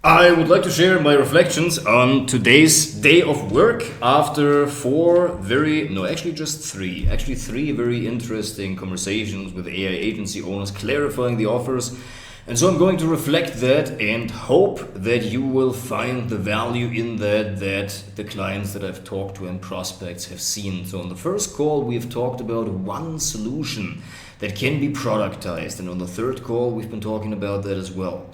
I would like to share my reflections on today's day of work after three very interesting conversations with AI agency owners clarifying the offers. And so I'm going to reflect that and hope that you will find the value in that the clients that I've talked to and prospects have seen. So on the first call, we've talked about one solution that can be productized. And on the third call, we've been talking about that as well.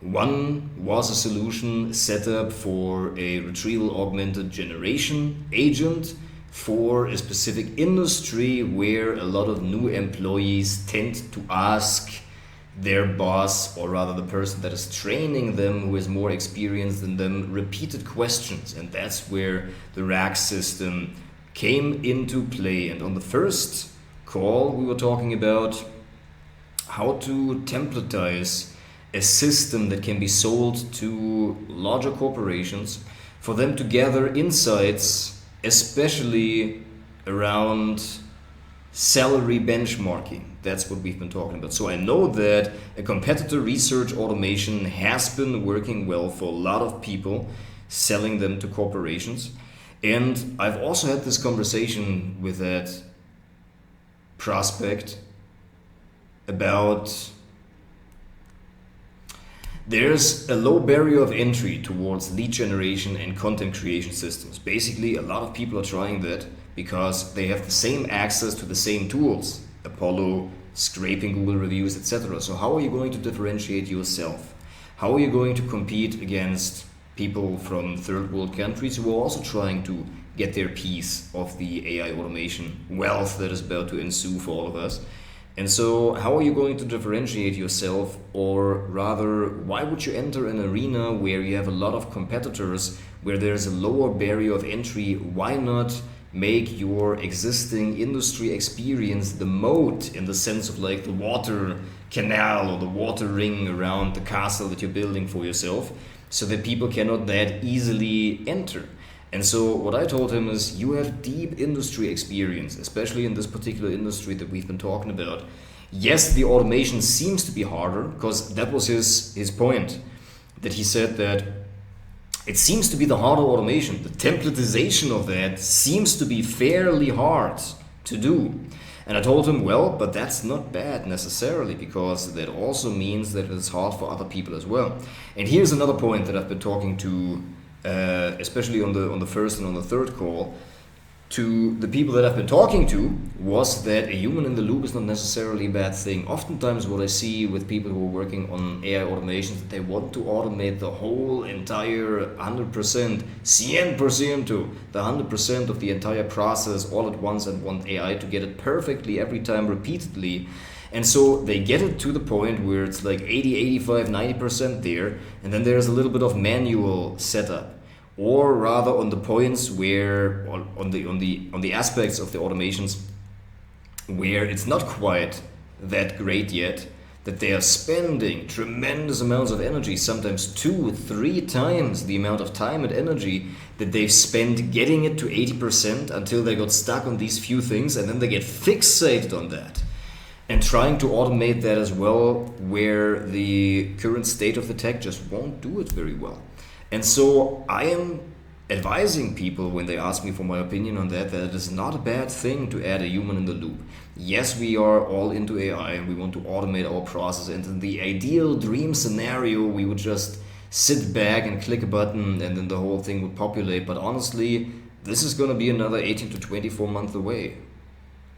One was a solution set up for a retrieval augmented generation agent for a specific industry where a lot of new employees tend to ask their boss, or rather the person that is training them, who has more experience than them, repeated questions. And that's where the rack system came into play. And on the first call, we were talking about how to templatize a system that can be sold to larger corporations for them to gather insights, especially around salary benchmarking. That's what we've been talking about. So I know that a competitor research automation has been working well for a lot of people, selling them to corporations. And I've also had this conversation with that prospect about there's a low barrier of entry towards lead generation and content creation systems. Basically, a lot of people are trying that because they have the same access to the same tools, Apollo, scraping Google reviews, etc. So how are you going to differentiate yourself? How are you going to compete against people from third world countries who are also trying to get their piece of the AI automation wealth that is about to ensue for all of us? And so how are you going to differentiate yourself, or rather, why would you enter an arena where you have a lot of competitors, where there's a lower barrier of entry? Why not make your existing industry experience the moat, in the sense of like the water canal or the water ring around the castle that you're building for yourself, so that people cannot that easily enter? And so what I told him is, you have deep industry experience, especially in this particular industry that we've been talking about. Yes, the automation seems to be harder, because that was his point, that he said that it seems to be the harder automation. The templatization of that seems to be fairly hard to do. And I told him, well, but that's not bad necessarily, because that also means that it's hard for other people as well. And here's another point that I've been talking to especially on the first and on the third call, to the people that I've been talking to, was that a human in the loop is not necessarily a bad thing. Oftentimes what I see with people who are working on AI automations, that they want to automate the whole entire 100%, 100%, the 100% of the entire process all at once, and want AI to get it perfectly every time repeatedly. And so they get it to the point where it's like 80, 85, 90% there, and then there's a little bit of manual setup. Or rather on the points where, on the aspects of the automations where it's not quite that great yet, that they are spending tremendous amounts of energy, sometimes 2-3 times the amount of time and energy that they've spent getting it to 80%, until they got stuck on these few things, and then they get fixated on that. And trying to automate that as well, where the current state of the tech just won't do it very well. And so I am advising people, when they ask me for my opinion on that it is not a bad thing to add a human in the loop. Yes, we are all into AI and we want to automate our process, and in the ideal dream scenario we would just sit back and click a button and then the whole thing would populate. But honestly, this is going to be another 18 to 24 months away,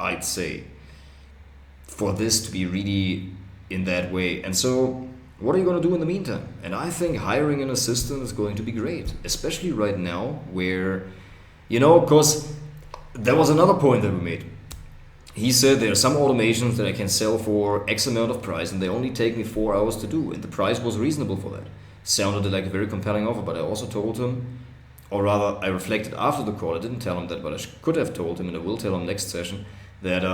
I'd say, for this to be really in that way. And so what are you going to do in the meantime? And I think hiring an assistant is going to be great, especially right now where, because there was another point that we made. He said there are some automations that I can sell for X amount of price and they only take me 4 hours to do, and the price was reasonable for that. Sounded like a very compelling offer, but I also told him, or rather I reflected after the call, I didn't tell him that, but I could have told him, and I will tell him next session, that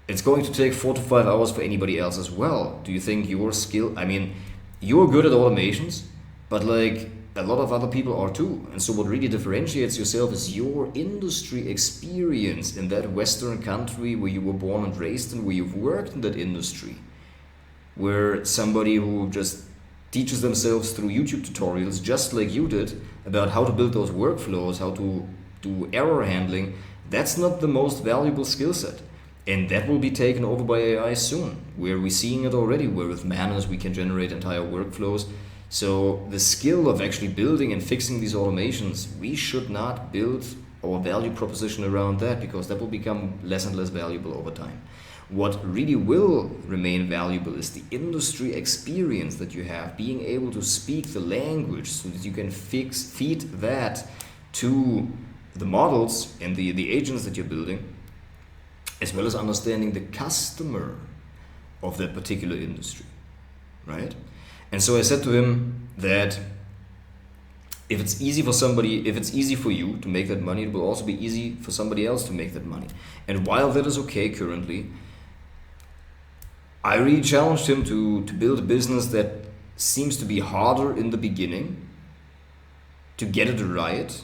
it's going to take 4 to 5 hours for anybody else as well. Do you think your skill, you're good at automations, but like a lot of other people are too. And so what really differentiates yourself is your industry experience in that Western country where you were born and raised and where you've worked in that industry. Where somebody who just teaches themselves through YouTube tutorials, just like you did, about how to build those workflows, how to do error handling, that's not the most valuable skill set. And that will be taken over by AI soon, where we're seeing it already, where with manners we can generate entire workflows. So the skill of actually building and fixing these automations, we should not build our value proposition around that, because that will become less and less valuable over time. What really will remain valuable is the industry experience that you have, being able to speak the language so that you can feed that to the models and the agents that you're building, as well as understanding the customer of that particular industry, right? And so I said to him that if it's easy for you to make that money, it will also be easy for somebody else to make that money. And while that is okay currently, I really challenged him to build a business that seems to be harder in the beginning, to get it right,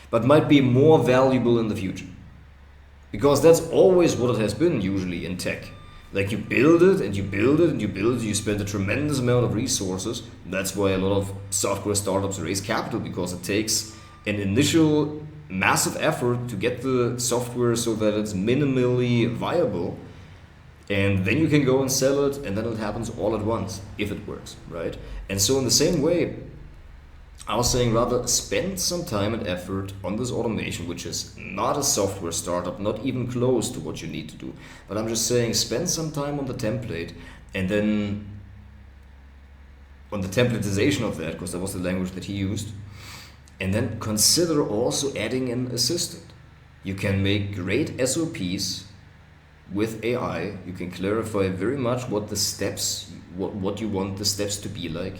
but might be more valuable in the future. Because that's always what it has been usually in tech. Like you build it and you build it and you build it, you spend a tremendous amount of resources. That's why a lot of software startups raise capital, because it takes an initial massive effort to get the software so that it's minimally viable. And then you can go and sell it, and then it happens all at once, if it works, right? And so in the same way, I was saying rather spend some time and effort on this automation, which is not a software startup, not even close to what you need to do. But I'm just saying spend some time on the template, and then on the templatization of that, because that was the language that he used. And then consider also adding an assistant. You can make great SOPs with AI. You can clarify very much what the steps, what you want the steps to be like.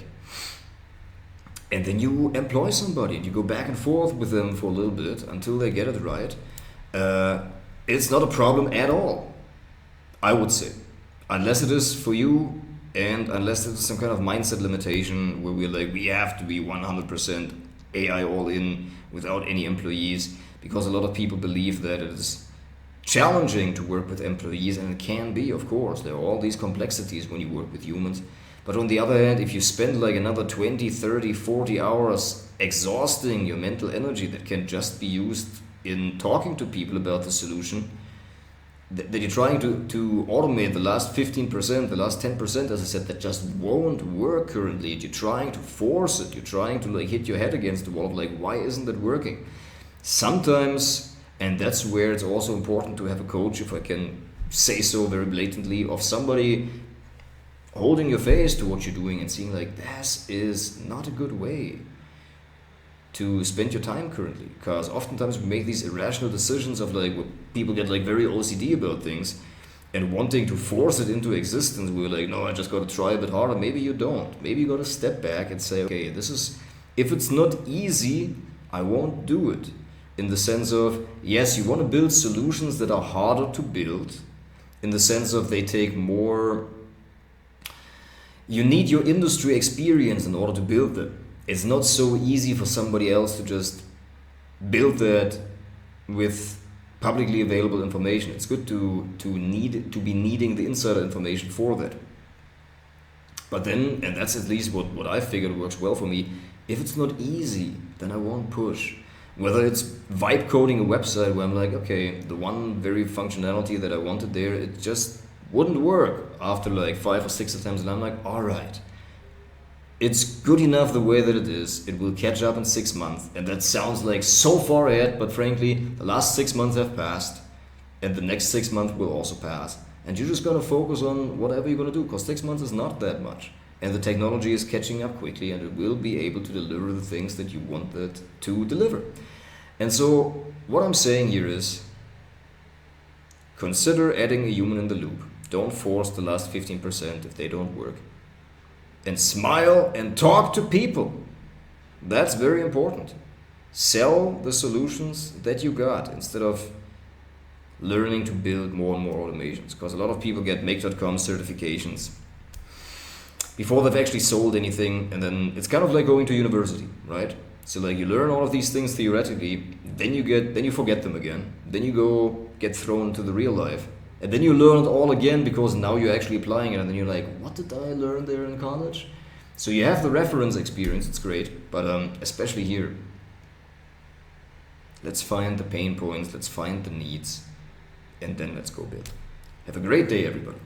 And then you employ somebody and you go back and forth with them for a little bit until they get it right. It's not a problem at all, I would say. Unless it is for you, and unless it's some kind of mindset limitation where we're like, we have to be 100% AI all in without any employees, because a lot of people believe that it is challenging to work with employees, and it can be, of course. There are all these complexities when you work with humans. But on the other hand, if you spend like another 20, 30, 40 hours exhausting your mental energy that can just be used in talking to people about the solution, that you're trying to automate the last 15%, the last 10%, as I said, that just won't work currently. You're trying to force it. You're trying to like hit your head against the wall of like, why isn't it working? Sometimes, and that's where it's also important to have a coach, if I can say so very blatantly, of somebody holding your face to what you're doing and seeing like, this is not a good way to spend your time currently. Because oftentimes we make these irrational decisions of like, where people get like very OCD about things and wanting to force it into existence. We're like, no, I just got to try a bit harder. Maybe you don't. Maybe you got to step back and say, okay, this is, if it's not easy, I won't do it. In the sense of, yes, you want to build solutions that are harder to build, in the sense of they take more. You need your industry experience in order to build them. It's not so easy for somebody else to just build that with publicly available information. It's good to be needing the insider information for that. But then, and that's at least what I figured works well for me, if it's not easy, then I won't push. Whether it's vibe coding a website where I'm like, okay, the one very functionality that I wanted there, it just wouldn't work after like 5 or 6 attempts, and I'm like, all right, it's good enough the way that it is. It will catch up in 6 months, and that sounds like so far ahead, but frankly, the last 6 months have passed, and the next 6 months will also pass, and you're just gonna focus on whatever you're gonna do, because 6 months is not that much, and the technology is catching up quickly, and it will be able to deliver the things that you want it to deliver. And so what I'm saying here is, consider adding a human in the loop. Don't force the last 15% if they don't work. And smile and talk to people. That's very important. Sell the solutions that you got instead of learning to build more and more automations. Because a lot of people get make.com certifications before they've actually sold anything, and then it's kind of like going to university, right? So like you learn all of these things theoretically, then you forget them again. Then you go get thrown into the real life. And then you learn it all again because now you're actually applying it, and then you're like, what did I learn there in college? So you have the reference experience, it's great, but especially here, let's find the pain points, let's find the needs, and then let's go build. Have a great day, everybody.